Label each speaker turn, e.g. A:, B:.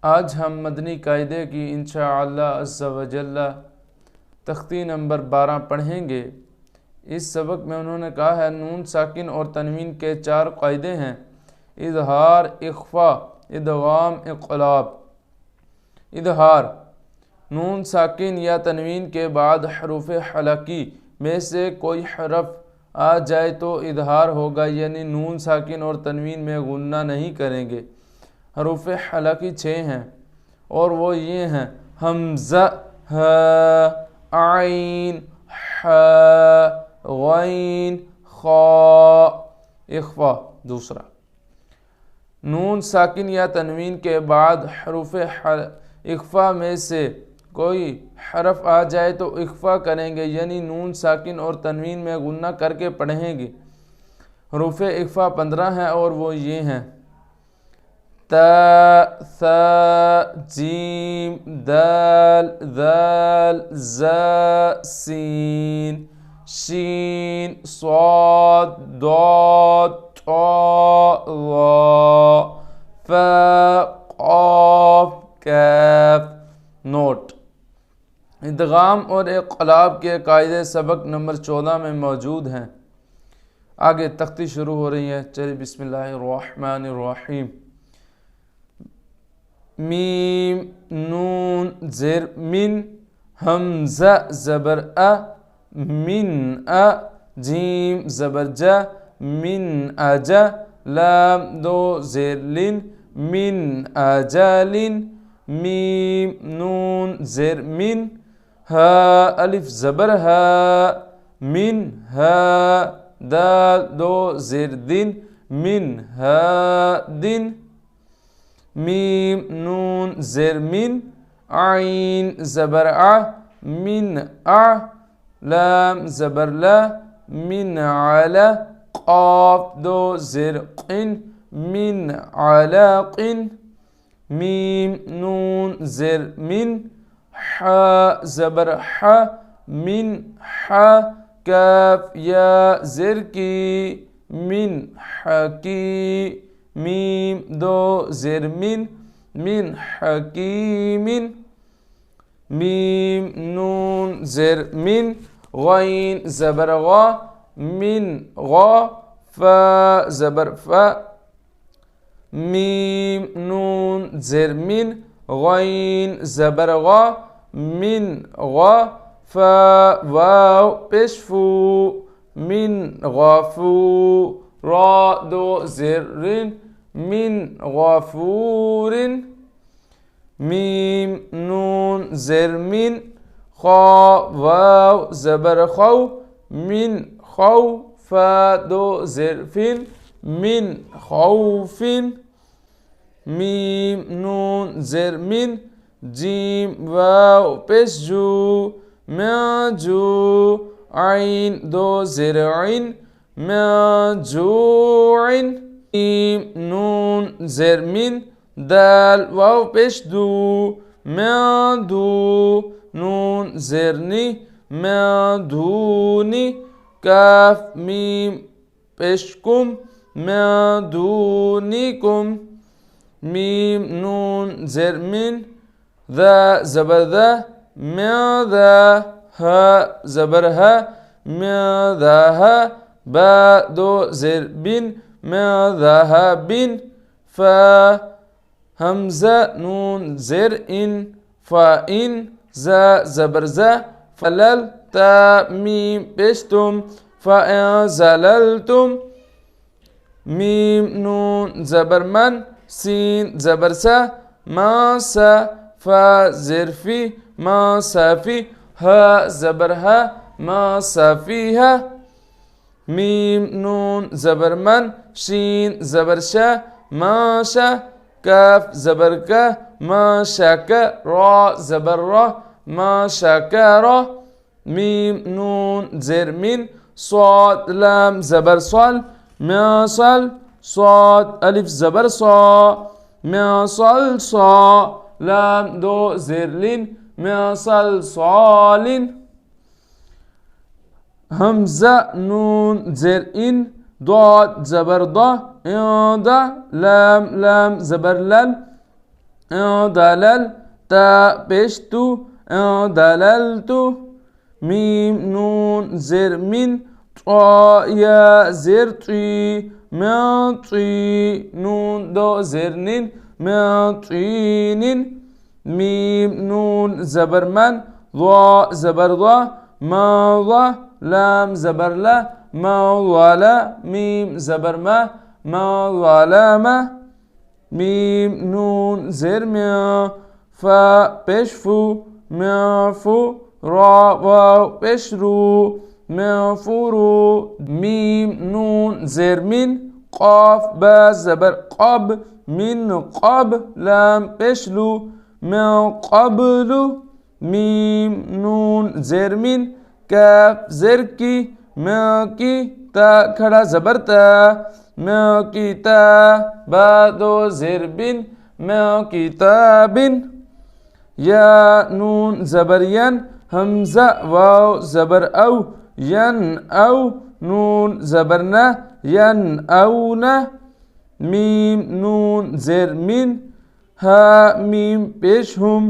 A: आज हम मदनी कायदे की इंशाअल्लाह अज़्ज़ा व जल्ला तख्ती नंबर 12 पढ़ेंगे। इस सबक में उन्होंने कहा है नून साकिन और तनवीन के 4 कायदे हैं। इज़हार, इख्फा, इदगाम, इक़लाब। इज़हार, नून साकिन या तनवीन के बाद हरूफ हलकी में से कोई हरफ आ जाए तो इज़हार होगा, यानी नून साकिन और तनवीन में गुन्ना नहीं करेंगे। हरूफ हलकी 6 हैं और वो ये हैं हमज़ा, ह, आइन, ह, गैन, खा। इख्फा। दूसरा, नून साकिन या तनवीन के बाद हरूफ इख्फा में से कोई हरफ आ जाए तो इख्फा करेंगे, यानी नून साकिन और तनवीन में गुन्ना करके पढ़ेंगे। हरूफ इख्फा 15 हैं और वो ये हैं ता, सा, जीम, दाल, दाल, ज़ा, सीन, शीन, स्वाद, दाद, ता, ज़ा, फा, क़ाफ, कैफ। नोट, इदगाम और इक़लाब के कायदे सबक नंबर 14 में मौजूद हैं। आगे तख्ती शुरू हो रही है। चलिए बिस्मिल्लाहिर्रहमानिर्रहीम। मीम, नून, ज़ेर, मिन, हमज़ा ज़बर अ, मिन अ, जीम ज़बर जा, मिन अजा, लाम दो ज़ेर लिन, मिन अजालिन, मीम, नून, ज़ेर मिन, हा, अलिफ ज़बर हा, मिन हा, दाल दो ज़ेर दिन, मिन हा दिन, मीम, नून, ज़ेर मिन, आइन ज़बर आ, मिन आ, लाम ज़बर ला, मिन आला, क़ाफ दो ज़ेर क़िन, मिन आलाक़िन, मीम, नून, ज़ेर मिन, हा ज़बर हा, मिन हा, काफ या ज़ेर की, मिन हकी, मीम दो ज़ेर मिन, मिन हकीमिन, मीम, नून, ज़ेर मिन, गैन ज़बर गा, मिन गा, फा ज़बर फा, मीम, नून, ज़ेर मिन, गैन ज़बर गा, मिन गा, फा वाव पेशफू, मिन गाफू, रा दो ज़ेर रिन, मिन गाफूरिन, मीम, नून, ज़ेर मिन, खा वाव ज़बर खौ, मिन खौ, फा दो ज़ेर फिन, मिन खौफिन, मीम, नून, ज़ेर मिन, जीम वाव पेश जू, म्याजू, आइन दो ज़ेर आइन, म्याजूइन, मीम, नून, ज़ेर मिन, दाल वाव पेश दू, म्यादू, नून, ज़ेर नी, म्यादूनी, काफ, मीम पेशकुम, म्यादूनिकुम, मीम, नून, ज़ेर मिन, दा ज़बर दा, म्यादा, हा ज़बर हा, म्यादाहा, बा दो ज़ेर बिन, म्यादाहा बिन, फा हमज़ा, नून, ज़ेर इन, फा इन, ज़ा ज़बर ज़ा, फलल, ता मीम पेशतुम, फा ज़ललतुम, मीम, नून, ज़बर मन, सीन ज़बर सा, मा सा, फा ज़ेर फी, मा साफी, हा ज़बर हा, मा साफीहा, मीम, नून, ज़बर मन, शीन ज़बर शा, माशा, काफ ज़बर का, माशाका, रा ज़बर रा, माशाकारा, मीम, नून, ज़ेर मिन, स्वाद लाम ज़बर स्वाल, म्यासल, स्वाद अलिफ ज़बर सा, म्यासल सा, लाम दो ज़ेर लिन, म्यासल सालिन, हमज़ा, नून, ज़ेर इन, दाद ज़बर दा, इंदा, लाम ज़बर लल, دلل تا پیش تو دللتو میم نون زر من طا یا زر طی من طی نون دو زرنین من طینین میم نون زبر من ضا زبر ضا ما ضا لام زبر لا ما ظلا ميم زبر ما ظلام ميم نون زر ميا فا بشفو معفو را واو بشرو معفورو ميم نون زر من قاف با زبر قب من قب لام بشلو من قبلو ميم نون زر من كاف زركي ماكي تا کھڑا زبر تا ماكي تا بعدو زربن ماكي تابن يا نون زبر ين همزة واو زبر أو ين أو نون زبرنا ين أونا ميم نون زر من ها ميم پیش هم